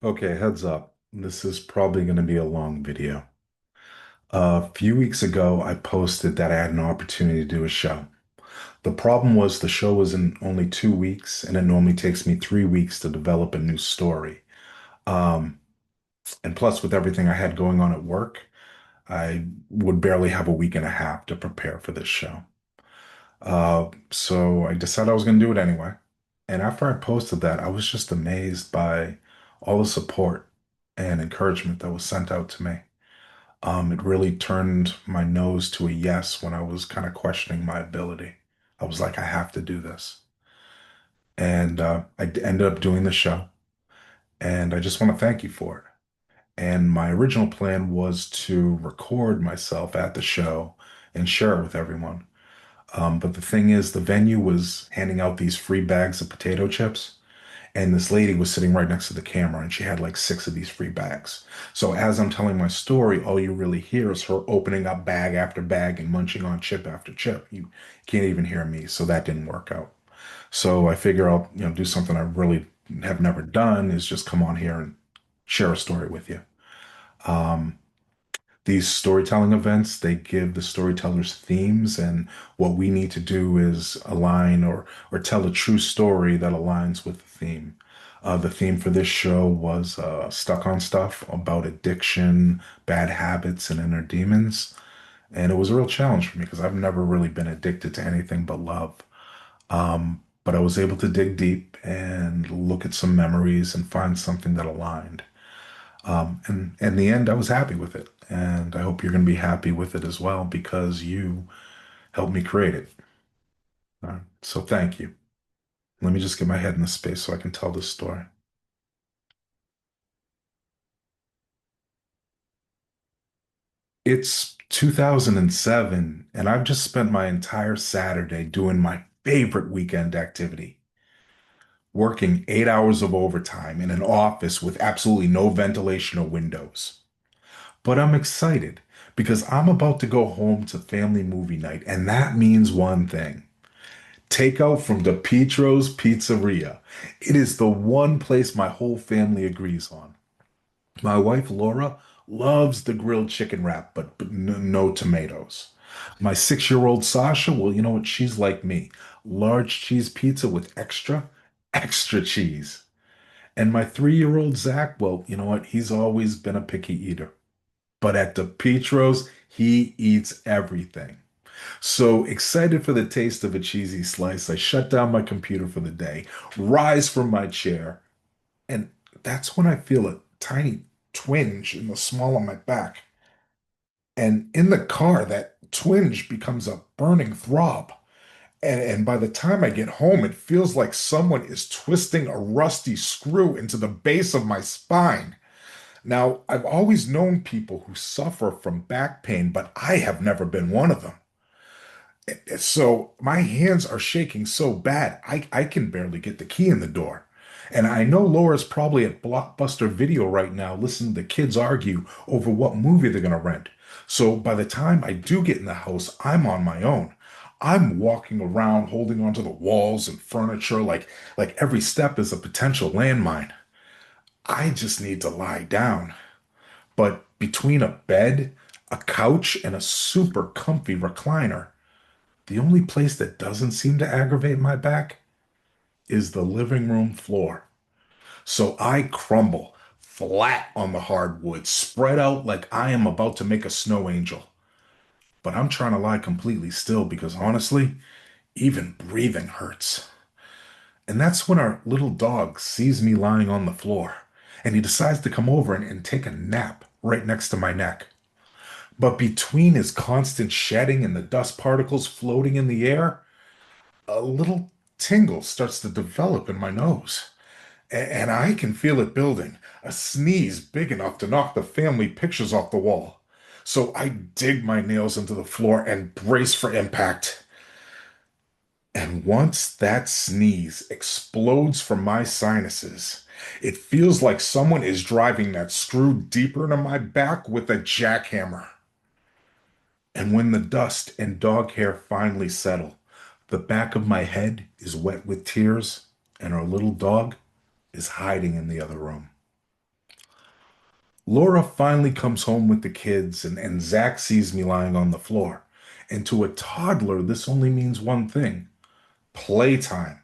Okay, heads up. This is probably going to be a long video. A few weeks ago, I posted that I had an opportunity to do a show. The problem was the show was in only 2 weeks, and it normally takes me 3 weeks to develop a new story. Um, and plus, with everything I had going on at work, I would barely have a week and a half to prepare for this show. So I decided I was going to do it anyway. And after I posted that, I was just amazed by all the support and encouragement that was sent out to me. It really turned my nose to a yes when I was kind of questioning my ability. I was like, I have to do this. And ended up doing the show. And I just want to thank you for it. And my original plan was to record myself at the show and share it with everyone. But the thing is, the venue was handing out these free bags of potato chips. And this lady was sitting right next to the camera, and she had like six of these free bags. So as I'm telling my story, all you really hear is her opening up bag after bag and munching on chip after chip. You can't even hear me, so that didn't work out. So I figure I'll, do something I really have never done is just come on here and share a story with you. Um, these storytelling events, they give the storytellers themes, and what we need to do is align or tell a true story that aligns with the theme. The theme for this show was Stuck on Stuff about addiction, bad habits, and inner demons. And it was a real challenge for me because I've never really been addicted to anything but love. But I was able to dig deep and look at some memories and find something that aligned. And in the end, I was happy with it. And I hope you're going to be happy with it as well because you helped me create it. So thank you. Let me just get my head in the space so I can tell this story. It's 2007, and I've just spent my entire Saturday doing my favorite weekend activity, working 8 hours of overtime in an office with absolutely no ventilation or windows. But I'm excited because I'm about to go home to family movie night, and that means one thing. Takeout from the Petro's Pizzeria. It is the one place my whole family agrees on. My wife Laura loves the grilled chicken wrap, but no tomatoes. My 6-year-old Sasha, well, you know what? She's like me. Large cheese pizza with extra cheese. And my 3-year-old Zach, well, you know what? He's always been a picky eater. But at the Petros, he eats everything. So excited for the taste of a cheesy slice, I shut down my computer for the day, rise from my chair, and that's when I feel a tiny twinge in the small of my back. And in the car, that twinge becomes a burning throb. And by the time I get home, it feels like someone is twisting a rusty screw into the base of my spine. Now, I've always known people who suffer from back pain, but I have never been one of them. So my hands are shaking so bad, I can barely get the key in the door. And I know Laura's probably at Blockbuster Video right now listening to the kids argue over what movie they're going to rent. So by the time I do get in the house, I'm on my own. I'm walking around holding onto the walls and furniture like every step is a potential landmine. I just need to lie down. But between a bed, a couch, and a super comfy recliner, the only place that doesn't seem to aggravate my back is the living room floor. So I crumble flat on the hardwood, spread out like I am about to make a snow angel. But I'm trying to lie completely still because honestly, even breathing hurts. And that's when our little dog sees me lying on the floor and he decides to come over and take a nap right next to my neck. But between his constant shedding and the dust particles floating in the air, a little tingle starts to develop in my nose. And I can feel it building, a sneeze big enough to knock the family pictures off the wall. So I dig my nails into the floor and brace for impact. And once that sneeze explodes from my sinuses, it feels like someone is driving that screw deeper into my back with a jackhammer. And when the dust and dog hair finally settle, the back of my head is wet with tears, and our little dog is hiding in the other room. Laura finally comes home with the kids, and Zach sees me lying on the floor. And to a toddler, this only means one thing: playtime.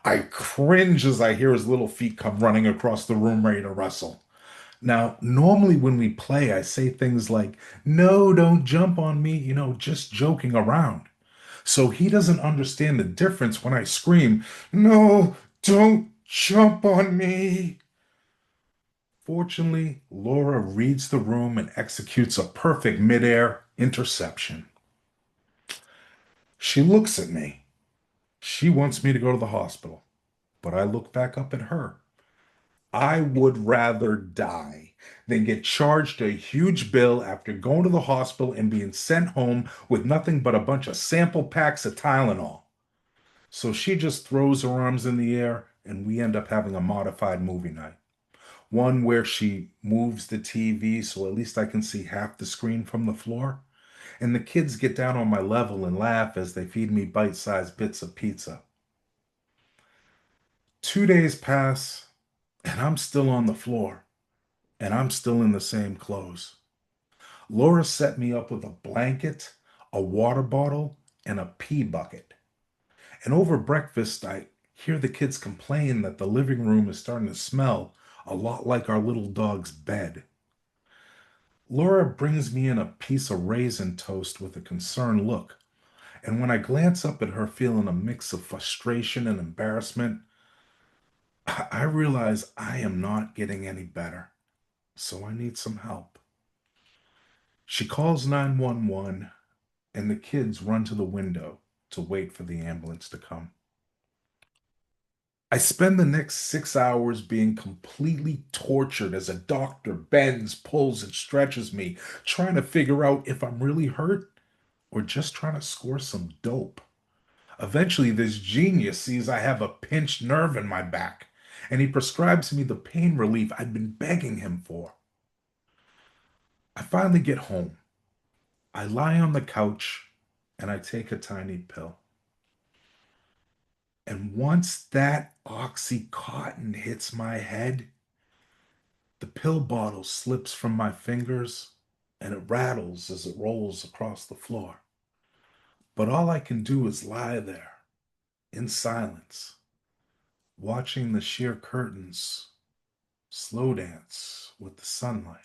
I cringe as I hear his little feet come running across the room ready to wrestle. Now, normally when we play, I say things like, "No, don't jump on me," just joking around. So he doesn't understand the difference when I scream, "No, don't jump on me." Fortunately, Laura reads the room and executes a perfect midair interception. She looks at me. She wants me to go to the hospital, but I look back up at her. I would rather die than get charged a huge bill after going to the hospital and being sent home with nothing but a bunch of sample packs of Tylenol. So she just throws her arms in the air, and we end up having a modified movie night. One where she moves the TV so at least I can see half the screen from the floor. And the kids get down on my level and laugh as they feed me bite sized bits of pizza. 2 days pass, and I'm still on the floor, and I'm still in the same clothes. Laura set me up with a blanket, a water bottle, and a pee bucket. And over breakfast, I hear the kids complain that the living room is starting to smell a lot like our little dog's bed. Laura brings me in a piece of raisin toast with a concerned look, and when I glance up at her feeling a mix of frustration and embarrassment, I realize I am not getting any better, so I need some help. She calls 911, and the kids run to the window to wait for the ambulance to come. I spend the next 6 hours being completely tortured as a doctor bends, pulls, and stretches me, trying to figure out if I'm really hurt or just trying to score some dope. Eventually, this genius sees I have a pinched nerve in my back, and he prescribes me the pain relief I'd been begging him for. I finally get home. I lie on the couch and I take a tiny pill. And once that Oxycontin hits my head, the pill bottle slips from my fingers and it rattles as it rolls across the floor. But all I can do is lie there in silence, watching the sheer curtains slow dance with the sunlight.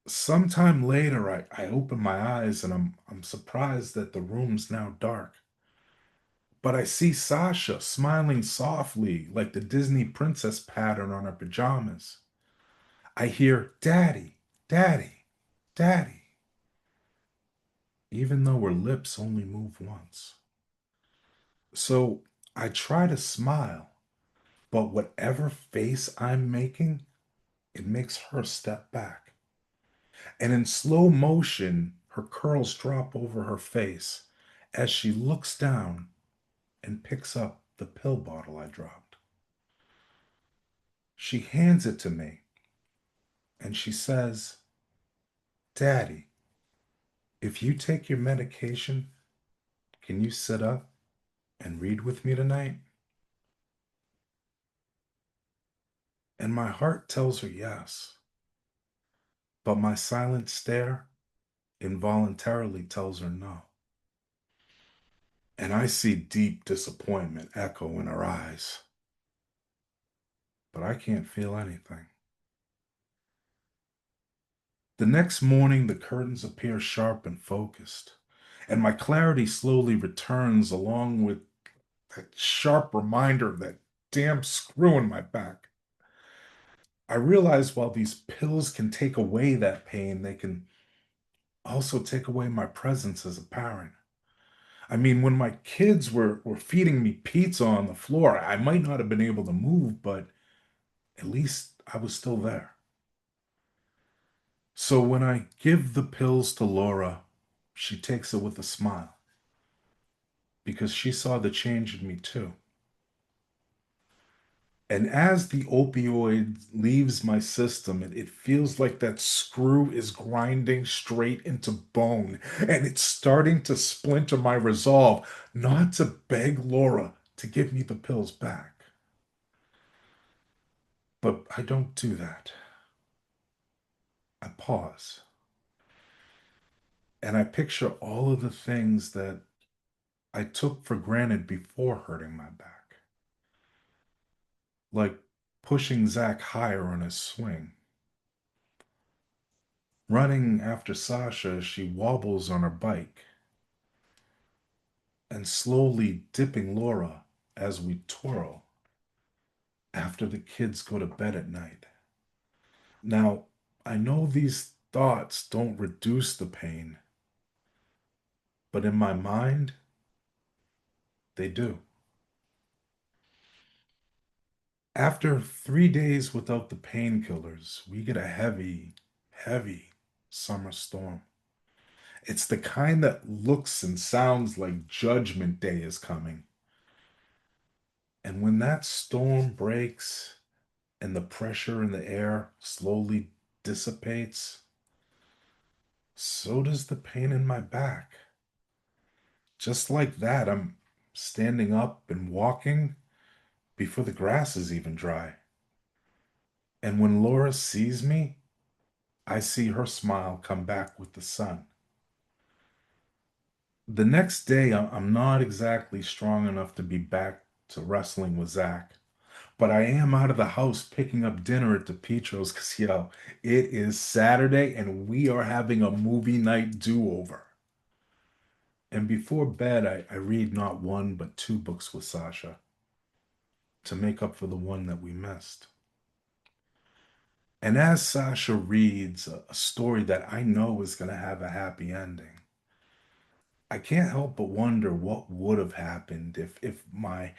Sometime later, I open my eyes and I'm surprised that the room's now dark. But I see Sasha smiling softly like the Disney princess pattern on her pajamas. I hear, "Daddy, Daddy, Daddy," even though her lips only move once. So I try to smile, but whatever face I'm making, it makes her step back. And in slow motion, her curls drop over her face as she looks down and picks up the pill bottle I dropped. She hands it to me and she says, "Daddy, if you take your medication, can you sit up and read with me tonight?" And my heart tells her yes, but my silent stare involuntarily tells her no. And I see deep disappointment echo in her eyes, but I can't feel anything. The next morning, the curtains appear sharp and focused, and my clarity slowly returns along with that sharp reminder of that damn screw in my back. I realize while these pills can take away that pain, they can also take away my presence as a parent. I mean, when my kids were feeding me pizza on the floor, I might not have been able to move, but at least I was still there. So when I give the pills to Laura, she takes it with a smile because she saw the change in me too. And as the opioid leaves my system, it feels like that screw is grinding straight into bone, and it's starting to splinter my resolve not to beg Laura to give me the pills back. But I don't do that. I pause and I picture all of the things that I took for granted before hurting my back, like pushing Zach higher on his swing, running after Sasha as she wobbles on her bike, and slowly dipping Laura as we twirl after the kids go to bed at night. Now, I know these thoughts don't reduce the pain, but in my mind, they do. After 3 days without the painkillers, we get a heavy, heavy summer storm. It's the kind that looks and sounds like Judgment Day is coming. And when that storm breaks and the pressure in the air slowly dissipates, so does the pain in my back. Just like that, I'm standing up and walking before the grass is even dry. And when Laura sees me, I see her smile come back with the sun. The next day, I'm not exactly strong enough to be back to wrestling with Zach, but I am out of the house picking up dinner at DePietro's because, it is Saturday and we are having a movie night do-over. And before bed, I read not one but two books with Sasha to make up for the one that we missed. And as Sasha reads a story that I know is going to have a happy ending, I can't help but wonder what would have happened if my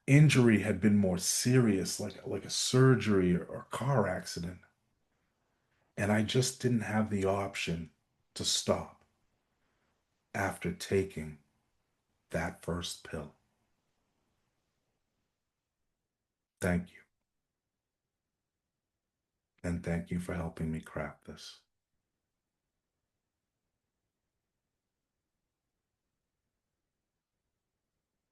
injury had been more serious, like a surgery or car accident, and I just didn't have the option to stop after taking that first pill. Thank you. And thank you for helping me craft this.